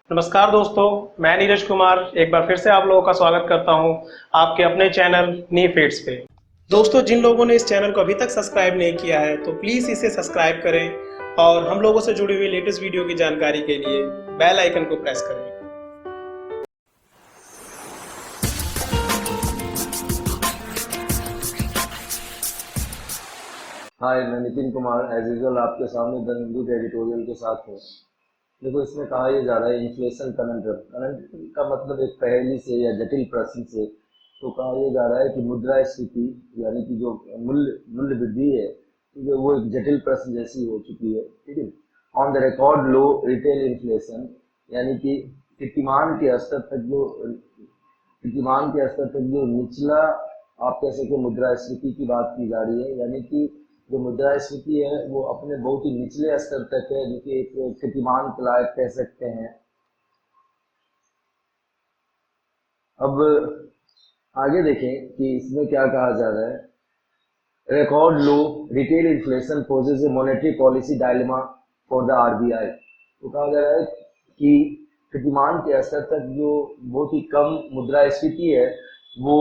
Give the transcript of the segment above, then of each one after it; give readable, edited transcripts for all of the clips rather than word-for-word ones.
नमस्कार दोस्तों, मैं नीरज कुमार एक बार फिर से आप लोगों का स्वागत करता हूं आपके अपने चैनल नी फीड्स पे। दोस्तों, जिन लोगों ने इस चैनल को अभी तक सब्सक्राइब नहीं किया है तो प्लीज़ इसे सब्सक्राइब करें और हम लोगों से जुड़ी हुई लेटेस्ट वीडियो की जानकारी के लिए बेल आइकन को प्रेस करें। हाय, मैं नितिन कुमार एज यूजुअल आपके सामने द हिंदू के एडिटोरियल के साथ हूँ। देखो, इसमें कहा यह जा रहा है इन्फ्लेशन कनंड्रम। कनंड्रम का मतलब एक पहेली से या जटिल प्रश्न से तो कहा यह जा रहा है कि मुद्रास्फीति यानी कि जो मूल्य मूल्य वृद्धि है, ठीक है, वो एक जटिल प्रश्न जैसी हो चुकी है। ठीक है, on the record low retail inflation यानी कि कीर्तिमान के स्तर तक जो निचला आप कह सके मुद्रास्फीति की बात की जा रही है, यानी कि जो मुद्रास्फीति है वो अपने बहुत ही निचले स्तर तक है, जो कि एक कीर्तिमान के लायक कह सकते हैं। अब आगे देखें कि इसमें क्या कहा जा रहा है। Record low retail inflation poses A monetary policy dilemma for the RBI. तो कहा जा रहा है कि कीर्तिमान के स्तर तक जो बहुत ही कम मुद्रास्फीति है वो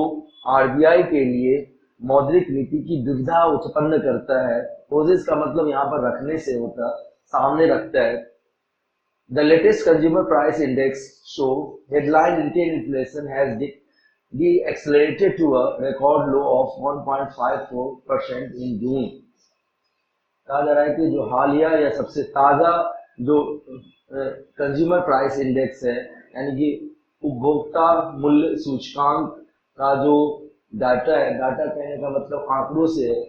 आरबीआई के लिए मौद्रिक नीति की दुविधा उत्पन्न करता है। पोजेस का मतलब यहाँ पर रखने से होता, सामने रखता है। The latest consumer price index show headline retail inflation has deaccelerated to a record low of 1.54% in June। कहा जा रहा है कि जो हालिया या सबसे ताजा जो कंज्यूमर प्राइस इंडेक्स है, यानी कि उपभोक्ता मूल्य सूचकांक का जो डाटा है, डाटा कहने का मतलब आंकड़ों से है,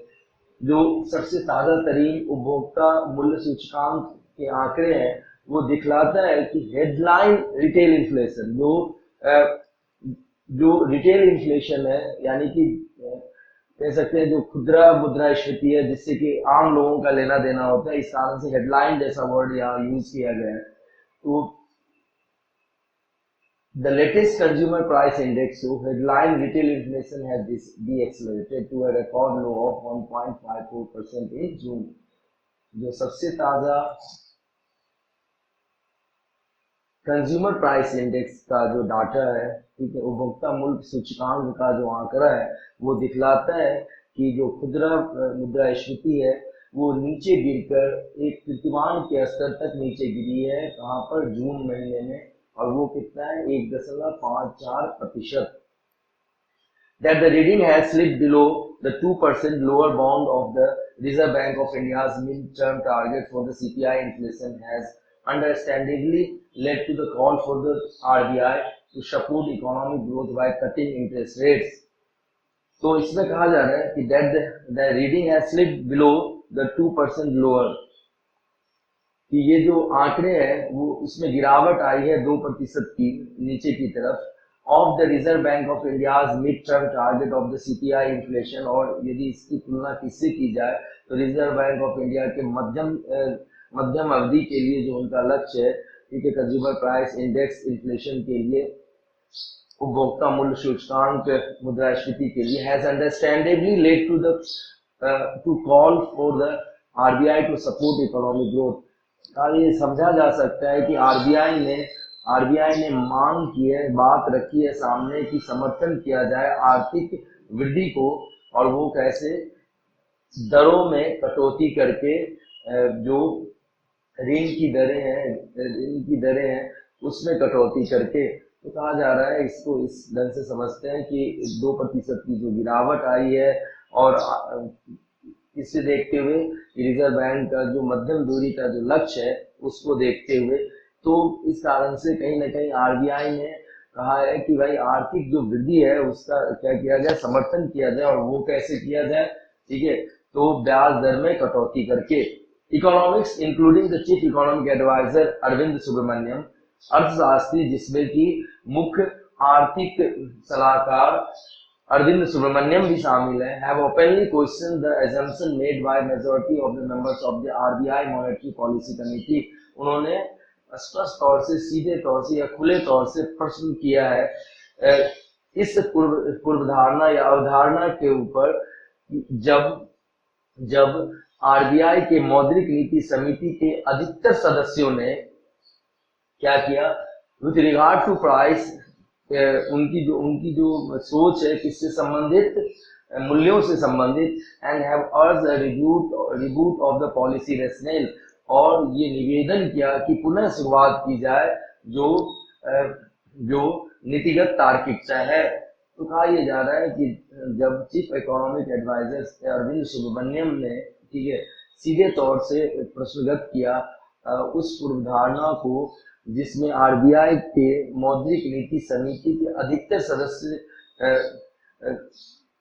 जो सबसे ताजा तरीन उपभोक्ता मूल्य सूचकांक के आंकड़े हैं, वो दिखलाता है कि हेडलाइन रिटेल इन्फ्लेशन जो रिटेल इन्फ्लेशन है, यानी कि कह सकते हैं जो खुदरा मुद्रास्फीति है, जिससे कि आम लोगों का लेना देना होता है, इस कारण से हेडलाइन जैसा वर्ड यहाँ यूज किया गया है। तो the latest consumer price index show headline retail inflation has deaccelerated to a record low of 1.54% in June। जो सबसे ताजा कंज्यूमर प्राइस इंडेक्स का जो डाटा है, ठीक है, उपभोक्ता मूल्य सूचकांक का जो आंकड़ा है, वो दिखलाता है कि जो खुदरा मुद्रास्फीति है वो नीचे गिरकर एक कीर्तिमान के स्तर तक नीचे गिरी है। कहाँ पर? जून महीने में। और वो कितना है? 1.54%। That the reading has slipped below the 2% lower bound of the Reserve Bank of India's mid-term target for the CPI inflation has understandably led to the call for the RBI to support economic growth by cutting interest rates। तो इसमें कहा जा रहा है कि that the reading has slipped below the 2% lower, कि ये जो आंकड़े हैं वो उसमें गिरावट आई है 2% की नीचे की तरफ of the reserve bank of India's mid term target of the CPI inflation. और यदि इसकी तुलना किससे की जाए तो रिजर्व बैंक ऑफ इंडिया के मध्यम अवधि के लिए जो उनका लक्ष्य है, ठीक है, कंज्यूमर प्राइस इंडेक्स इन्फ्लेशन के लिए, उपभोक्ता मूल्य सूचकांक मुद्रास्फीति के लिए, has understandably led to call for the RBI to support economic growth. ये समझा जा सकता है कि आरबीआई ने मांग की है, बात रखी है सामने कि समर्थन किया जाए आर्थिक वृद्धि को, और वो कैसे? दरों में कटौती करके, जो ऋण की दरें हैं उसमें कटौती करके। तो कहा जा रहा है, इसको इस ढंग से समझते हैं कि 2% की जो गिरावट आई है, और इसे देखते हुए रिजर्व बैंक का जो मध्यम दूरी का जो लक्ष्य है उसको देखते हुए, तो इस कारण से कहीं ना कहीं आरबीआई ने कहा है कि भाई आर्थिक जो वृद्धि है उसका क्या किया जाए? समर्थन किया जाए। और वो कैसे किया जाए? ठीक है, तो ब्याज दर में कटौती करके। Economics including the chief economic adviser Arvind Subramanian, अर्थशास्त्री जिसमें कि मुख्य आर्थिक सलाहकार अरविंद सुब्रमण्यम भी शामिल है, have openly questioned the assumption made by majority of the members of the RBI Monetary Policy Committee। उन्होंने स्पष्ट तौर से, सीधे तौर से या खुले तौर से प्रश्न किया है इस पूर्वधारणा या अवधारणा के ऊपर, जब आरबीआई के मौद्रिक नीति समिति के अधिकतर सदस्यों ने क्या किया? विथ रिगार्ड टू प्राइस, उनकी जो सोच है किससे संबंधित, मूल्यों से संबंधित, एंड हैव अर्ज reboot of the policy rational, और ये निवेदन किया कि पुनः शुरुआत की जाए जो नीतिगत तार्किकता है। तो कहा यह जा रहा है कि जब chief economic adviser Arvind Subramanian ने, ठीक है, सीधे तौर से प्रश्नगत किया उस पूर्वधारणा को जिसमें आरबीआई के मौद्रिक नीति समिति के अधिकतर सदस्य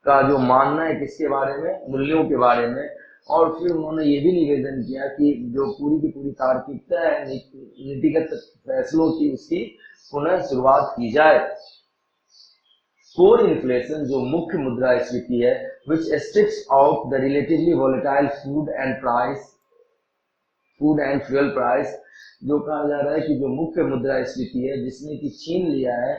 का जो मानना है किसके बारे में, मूल्यों के बारे में, और फिर उन्होंने ये भी निवेदन किया कि जो पूरी की पूरी तार्किकता है नीतिगत फैसलों की, उसकी पुनः शुरुआत की जाए। कोर इन्फ्लेशन, जो मुख्य मुद्रास्फीति है, which strips out the relatively volatile food and fuel price, जो कहा जा रहा है कि जो मुख्य मुद्रास्फीति है जिसने कि छीन लिया है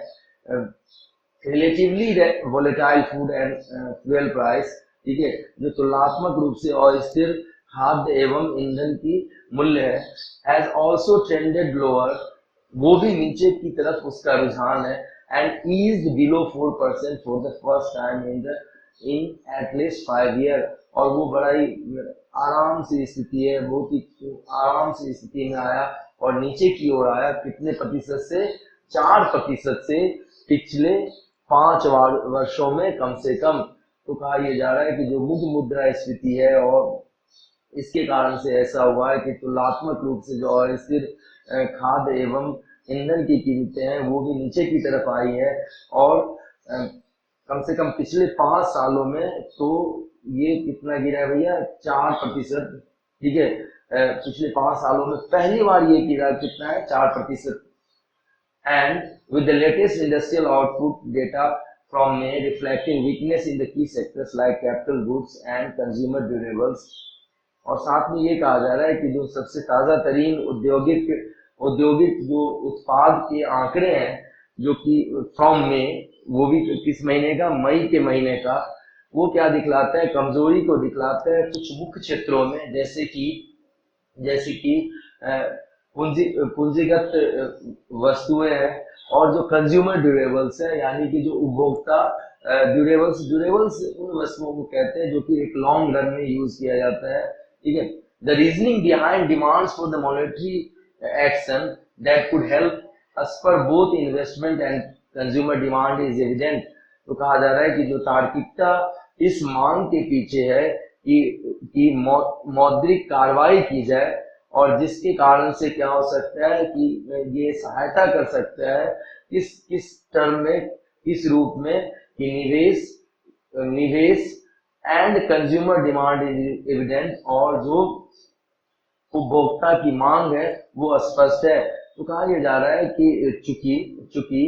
relatively volatile food and fuel price, ठीक है, जो तुलनात्मक रूप से अस्थिर खाद्य एवं ईंधन की मूल्य है, हैज ऑल्सो ट्रेंडेड लोअर, वो भी नीचे की तरफ उसका रुझान है, and eased below 4% for the first time in at least 5 year, और वो बड़ा ही आराम से स्थिति है, बहुत ही आराम से स्थिति में आया और नीचे की ओर आया। कितने प्रतिशत से? 4% से पिछले 5 वर्षों में कम से कम। तो कहा यह जा रहा है कि जो मुख्य मुद्रास्फीति है और इसके कारण से ऐसा हुआ है कि तुलनात्मक रूप से जो अस्थिर खाद्य एवं ईंधन की कीमतें हैं वो भी नीचे की तरफ आई है, और कम से कम पिछले 5 सालों में तो ये कितना गिरा है भैया? 4%, ठीक है। पिछले 5 सालों में पहली बार ये गिरा, कितना है? 4%। And with the latest industrial output data from May reflecting weakness in the key sectors like capital goods and consumer durables, और साथ में ये कहा जा रहा है कि जो सबसे ताजा तरीन औद्योगिक जो उत्पाद के आंकड़े हैं जो कि फ्रॉम May, वो भी किस महीने का? मई के महीने का, वो क्या दिखलाता है? कमजोरी को दिखलाता है कुछ मुख्य क्षेत्रों में, जैसे कि पूंजीगत वस्तुएं हैं और जो कंज्यूमर ड्यूरेबल्स है, यानी कि जो उपभोक्ता ड्यूरेबल्स उन वस्तुओं को कहते हैं जो कि एक लॉन्ग रन में यूज किया जाता है, ठीक है। The reasoning behind demands for the monetary action that could help us for both investment and consumer demand is evident. तो कहा जा रहा है कि जो तार्किकता इस मांग के पीछे है कि मौद्रिक कार्रवाई की जाए, और जिसके कारण से क्या हो सकता है कि ये सहायता कर सकता है किस टर्म में, किस रूप में, कि निवेश and consumer demand is evident, और जो उपभोक्ता की मांग है वो स्पष्ट है। तो कहा यह जा रहा है कि चूंकि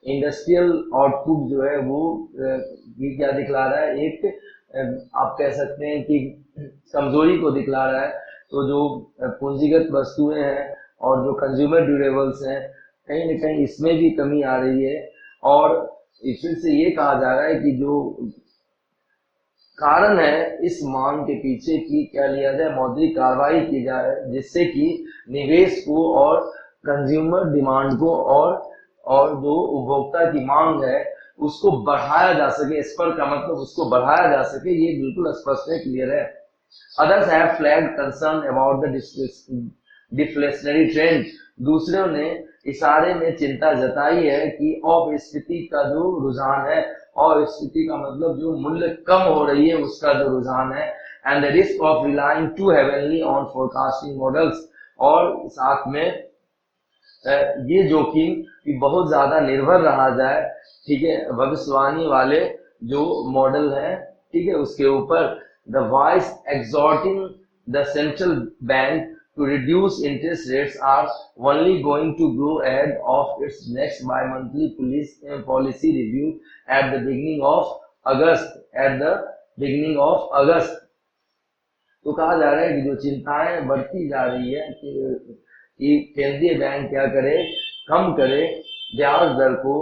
इंडस्ट्रियल आउटपुट जो है वो ये क्या दिखला रहा है? एक आप कह सकते हैं कि कमजोरी को दिखला रहा है। तो जो पूंजीगत वस्तुएं हैं और जो कंज्यूमर ड्यूरेबल्स हैं, कहीं न कहीं इसमें भी कमी आ रही है, और फिर से ये कहा जा रहा है कि जो कारण है इस मांग के पीछे की क्या लिया जाए? मौद्रिक कार्रवाई की जाए, जिससे कि निवेश को और कंज्यूमर डिमांड को और जो उपभोक्ता की मांग है उसको बढ़ाया जा सके। इस पर का मतलब उसको बढ़ाया जा सके, ये बिल्कुल स्पष्ट है, क्लियर है। Others have flagged concern about the deflationary trend. दूसरों ने इशारे में चिंता जताई है कि अपस्फीति का जो रुझान है, अपस्फीति का मतलब जो मूल्य कम हो रही है उसका जो रुझान है, and the risk of relying too heavily on forecasting models, और साथ में ये जोखिम कि बहुत ज्यादा निर्भर रहा जाए, ठीक है, भविष्यवाणी वाले जो मॉडल है, ठीक है, उसके ऊपर। The voice exhorting the central bank to reduce interest rates are only going to grow ahead of its next bi-monthly policy review at the beginning of August. तो कहा जा रहा है कि जो चिंताएं बढ़ती जा रही है कि केंद्रीय बैंक क्या करे? कम करे ब्याज दर को,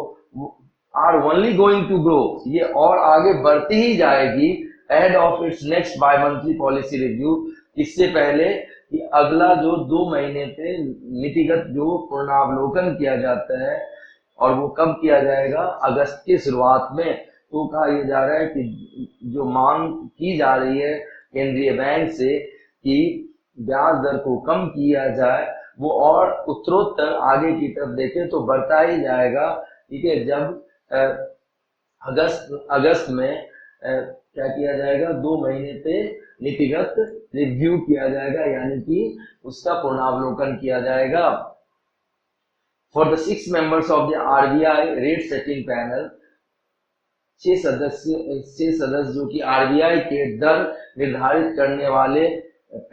are only going to grow, ये और आगे बढ़ती ही जाएगी ahead of its next bi-monthly policy review, इससे पहले कि अगला जो 2 महीने पे नीतिगत जो पुनरावलोकन किया जाता है, और वो कब किया जाएगा, अगस्त की शुरुआत में। तो कहा यह जा रहा है कि जो मांग की जा रही है केंद्रीय बैंक से कि ब्याज दर को कम किया जाए, वो और उत्तरोत्तर आगे की तरफ देखें तो बढ़ता ही जाएगा। ठीक है, जब अगस्त में क्या किया जाएगा, 2 महीने पे नीतिगत रिव्यू किया जाएगा, यानी कि उसका पुनरावलोकन किया जाएगा। For the 6 members of the RBI rate setting panel, 6 सदस्य जो कि आरबीआई के दर निर्धारित करने वाले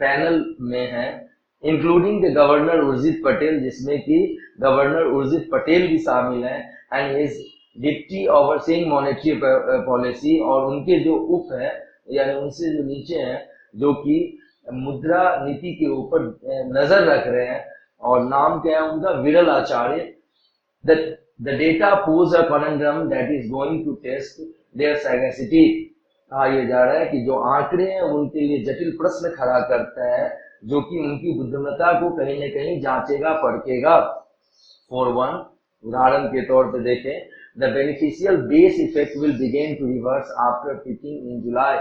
पैनल में हैं, including the governor Urjit Patel, जिसमें कि गवर्नर उर्जित पटेल भी शामिल हैं, and his deputy overseeing monetary policy, और उनके जो उप है यानी उनसे जो नीचे हैं, जो कि मुद्रा नीति के ऊपर नजर रख रहे हैं, और नाम क्या है उनका, Viral Acharya. The data pose a conundrum that is going to test their sagacity। कहा यह जा रहा है कि जो आंकड़े हैं उनके लिए जटिल प्रश्न खड़ा करता है, जो कि उनकी बुद्धिमत्ता को कहीं न कहीं जांचेगा परखेगा। For one, उदाहरण के तौर पे देखें, the beneficial base effect will begin to reverse after peaking in July।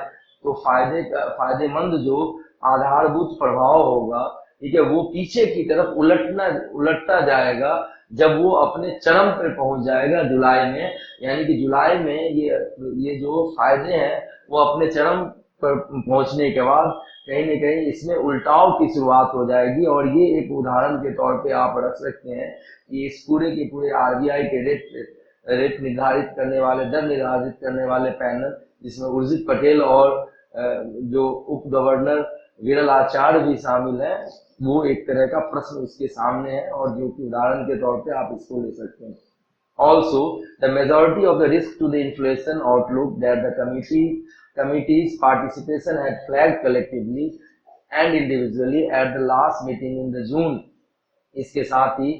तो फायदेमंद जो आधारभूत प्रभाव होगा, ठीक है, वो पीछे की तरफ उलटता जाएगा जब वो अपने चरम पर पहुंच जाएगा जुलाई में। यानी कि जुलाई में ये जो फायदे हैं वो अपने चरम पर पहुंचने के बाद कहीं न कहीं इसमें उल्टाव की शुरुआत हो जाएगी। और ये एक उदाहरण के तौर पे आप रख सकते हैं कि इस पूरे के पूरे आरबीआई के रेट निर्धारित करने वाले, दर निर्धारित करने वाले पैनल, जिसमें उर्जित पटेल और जो उप गवर्नर विरल आचार्य भी शामिल है, वो एक तरह का प्रश्न उसके सामने है, और जो कि उदाहरण के तौर पे आप इसको ले सकते हैं। Also, the majority of the risk to the inflation outlook that the committee's participation had flagged collectively and individually at the last meeting in the June। इसके साथ ही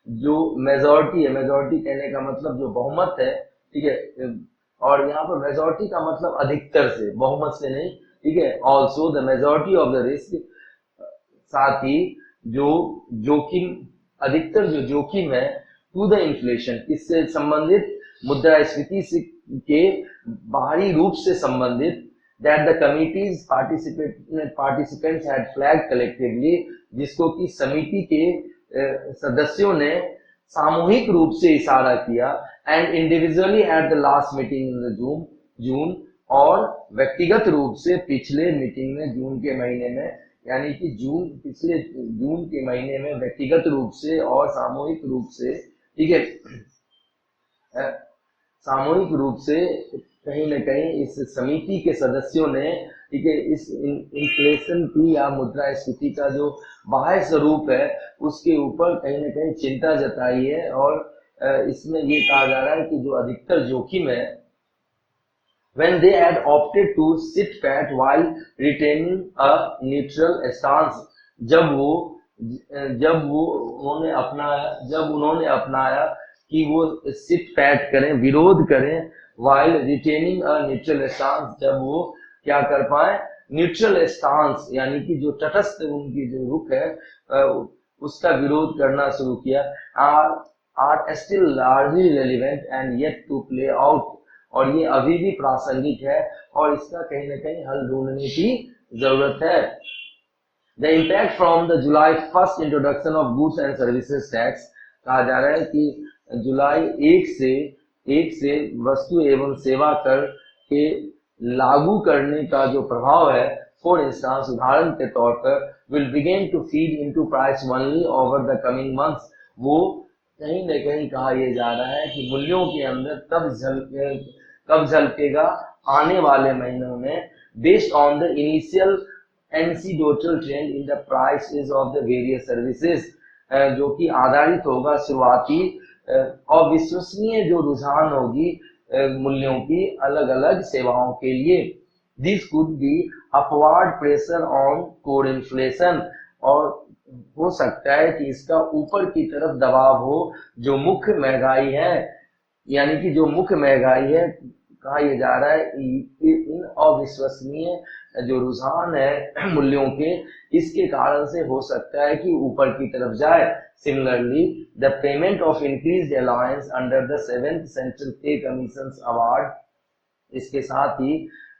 जो मेजॉरिटी है, मेजॉरिटी कहने का मतलब जो बहुमत है, ठीक है, और यहाँ पर मेजॉरिटी का मतलब अधिकतर से, बहुमत से नहीं, ठीक है। Also the majority of the risk, साथ ही जो जोखिम, अधिकतर जो जोखिम है, टू द इन्फ्लेशन, इससे संबंधित, मुद्रास्फीति से के बाहरी रूप से संबंधित, that the committees participants had flag collectively, जिसको कि समिति के सदस्यों ने सामूहिक रूप से इशारा किया, and individually at the last meeting in the June, और व्यक्तिगत रूप से पिछले मीटिंग में जून के महीने में, यानी कि पिछले जून के महीने में व्यक्तिगत रूप से और सामूहिक रूप से, ठीक है, सामूहिक रूप से कहीं न कहीं इस समिति के सदस्यों ने, ठीक है, इस इन्फ्लेशन की या मुद्रास्फीति का जो बाह्य स्वरूप है उसके ऊपर कहीं न कहीं चिंता जताई है। और इसमें ये कहा जा रहा है कि जो अधिकतर जोखिम है, when they had opted to sit pat while retaining a neutral stance, जब उन्होंने अपनाया कि वो sit pat करें, विरोध करें, while retaining a neutral stance, जब वो क्या कर पाए, न्यूट्रल स्टांस, यानी कि जो तटस्थ उनकी जो रुख है उसका विरोध करना शुरू किया, are still largely relevant and yet to play out, और ये अभी भी प्रासंगिक है और इसका कहीं न कहीं हल ढूंढने की जरूरत है। The impact from the July 1st introduction of goods and services tax, कहा जा रहा है कि जुलाई 1 से वस्तु एवं सेवा कर के लागू करने का जो प्रभाव है, फॉर इंस्टांस, उदाहरण के तौर पर, will begin to feed into price only over the coming months, वो कहीं न कहीं कहा यह जा रहा है कि मूल्यों के अंदर कब झलकेगा, आने वाले महीनों में, based on the initial anecdotal trend in the prices of the various services, जो कि आधारित होगा शुरुआती और विश्वसनीय जो रुझान होगी मूल्यों की अलग अलग सेवाओं के लिए। This could be upward pressure on core inflation, और हो सकता है कि इसका ऊपर की तरफ दबाव हो जो मुख्य महंगाई है, यानी कि जो मुख्य महंगाई है, कहा यह जा रहा है इन अविश्वसनीय जो रुझान है मूल्यों के, इसके कारण से हो सकता है कि ऊपर की तरफ जाए। Similarly the payment of increased allowance under the 7th central पे कमीशन अवार्ड, इसके साथ ही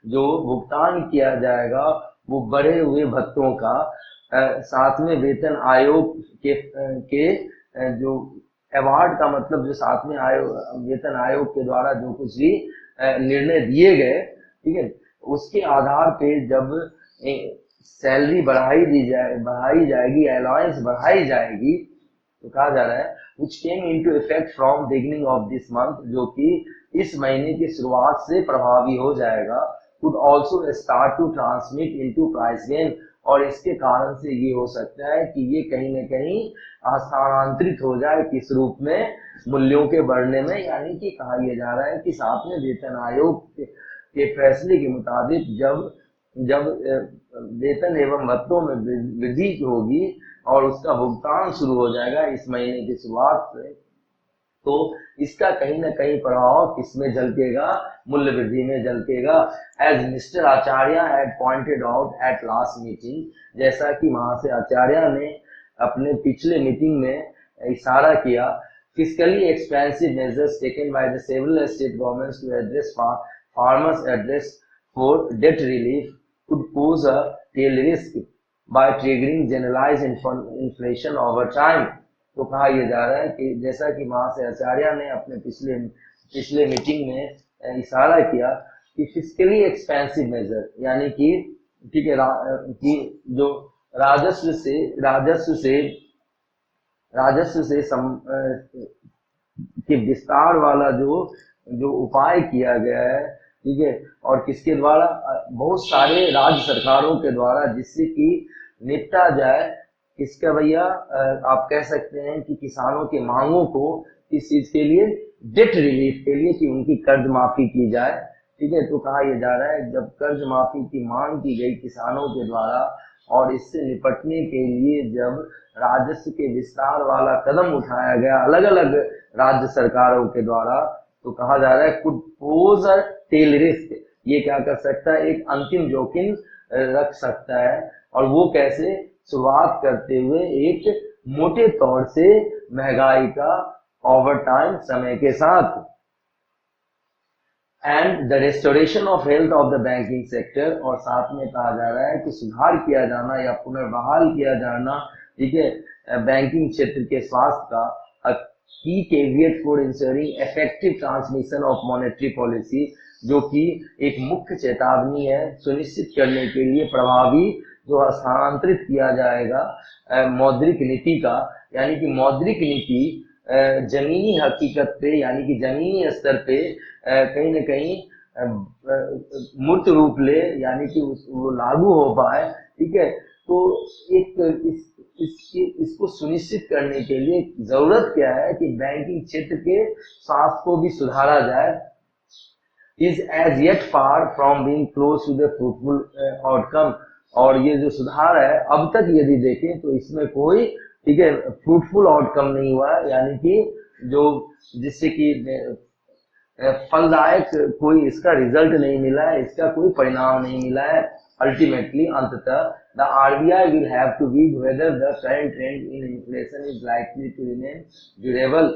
जो भुगतान किया जाएगा वो बढ़े हुए भत्तों का 7वें वेतन आयोग के जो अवार्ड का मतलब जो 7वें वेतन आयोग के द्वारा जो कुछ भी निर्णय दिए गए, ठीक है, उसके आधार पे जब सैलरी बढ़ाई जाएगी, अलाउंस बढ़ाई जाएगी, तो कहा जा रहा है which came into effect from beginning of this month, जो कि इस महीने की शुरुआत से प्रभावी हो जाएगा, could also start to transmit into price gain, और इसके कारण से ये हो सकता है कि ये कहीं न कहीं स्थानांतरित हो जाए किस रूप में, मूल्यों के बढ़ने में। यानी कि कहा यह जा रहा है कि 7वें वेतन आयोग के फैसले के मुताबिक जब वेतन एवं भत्तों में वृद्धि होगी और उसका भुगतान शुरू हो जाएगा इस महीने की शुरुआत से, तो इसका कहीं ना कहीं प्रभाव किसमें झलकेगा, मूल्य वृद्धि में झलकेगा। As mister Acharya had pointed out at last meeting, जैसा कि महाशय आचार्य ने अपने पिछले मीटिंग में इशारा किया, fiscally expensive measures taken by the several state governments to address farmers address for debt relief could pose a tail risk by triggering generalized inflation over time। तो कहा यह जा रहा है कि जैसा कि महाशय आचार्य ने अपने पिछले मीटिंग में इशारा किया कि फिस्कली एक्सपेंसिव मेजर, यानी कि ठीक है कि जो राजस्व से कि विस्तार वाला जो उपाय किया गया है, ठीक है, और किसके द्वारा, बहुत सारे राज्य सरकारों के द्वारा, जिससे कि निपटा जाए किसका भैया, आप कह सकते हैं कि किसानों के मांगों को इस चीज के लिए, डेट रिलीफ के लिए, कि उनकी कर्ज माफी की जाए, ठीक है। तो कहा यह जा रहा है जब कर्ज माफी की मांग की गई किसानों के द्वारा और इससे निपटने के लिए जब राजस्व के विस्तार वाला कदम उठाया गया अलग अलग राज्य सरकारों के द्वारा, तो कहा जा रहा है could pose a tail risk, ये क्या कर सकता है, एक अंतिम जोखिम रख सकता है। और वो कैसे, शुरुआत करते हुए एक मोटे तौर से महंगाई का ओवर टाइम समय के साथ। And the restoration of health of the banking sector, और साथ में कहा जा रहा है कि सुधार किया जाना या पुनर्बहाल किया जाना, ठीक है, बैंकिंग क्षेत्र के स्वास्थ्य का की caveat for ensuring effective transmission of monetary policy, जो कि एक मुख्य चेतावनी है सुनिश्चित करने के लिए प्रभावी जो हस्तांतरित किया जाएगा मौद्रिक नीति का, यानी कि मौद्रिक नीति जमीनी हकीकत पे, यानी कि जमीनी स्तर पे कहीं न कहीं मूर्त रूप ले, यानी कि वो लागू हो पाए, ठीक है। तो एक इसको सुनिश्चित करने के लिए जरूरत क्या है कि बैंकिंग क्षेत्र के स्वास्थ्य को भी सुधारा जाए। Is as yet far from being close to the fruitful outcome, और ये जो सुधार है अब तक यदि देखें तो इसमें कोई, ठीक है, फ्रूटफुल आउटकम नहीं हुआ है, यानी कि जो जिससे कि फलदायक कोई इसका रिजल्ट नहीं मिला है, इसका कोई परिणाम नहीं मिला है। अल्टीमेटली अंततः the RBI will have to read whether the current trend in inflation is likely to remain durable.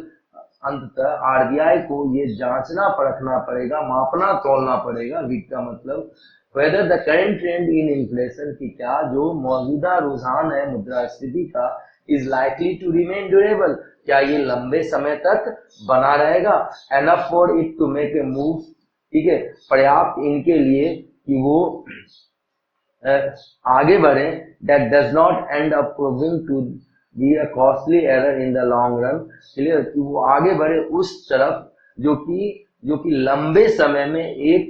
अंततः आरबीआई को ये जांचना परखना पड़ेगा, मापना तोलना पड़ेगा, रीड का मतलब whether the current trend in inflation, की क्या जो मौजूदा रुझान है मुद्रास्फीति का, is likely to remain durable, क्या ये लंबे समय तक बना रहेगा, enough for it to make a move, ठीक है, पर्याप्त इनके लिए कि वो आगे बढ़े, that does not end up proving to be a costly error in the long run, clear, कि वो आगे बढ़े उस तरफ जो कि लंबे समय में एक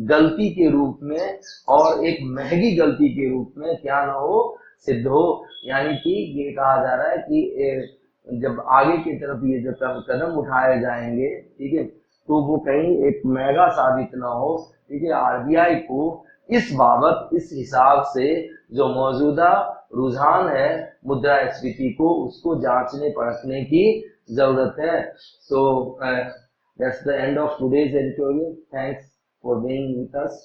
गलती के रूप में और एक महंगी गलती के रूप में क्या ना हो, सिद्ध हो। यानी कि ये कहा जा रहा है कि जब आगे की तरफ ये जो कदम उठाए जाएंगे, ठीक है, तो वो कहीं एक महंगा साबित ना हो, ठीक है। आरबीआई को इस बाबत, इस हिसाब से जो मौजूदा रुझान है मुद्रास्फीति को, उसको जांचने परखने की जरूरत है। सो that's the end of today's editorial. Thanks for being with us.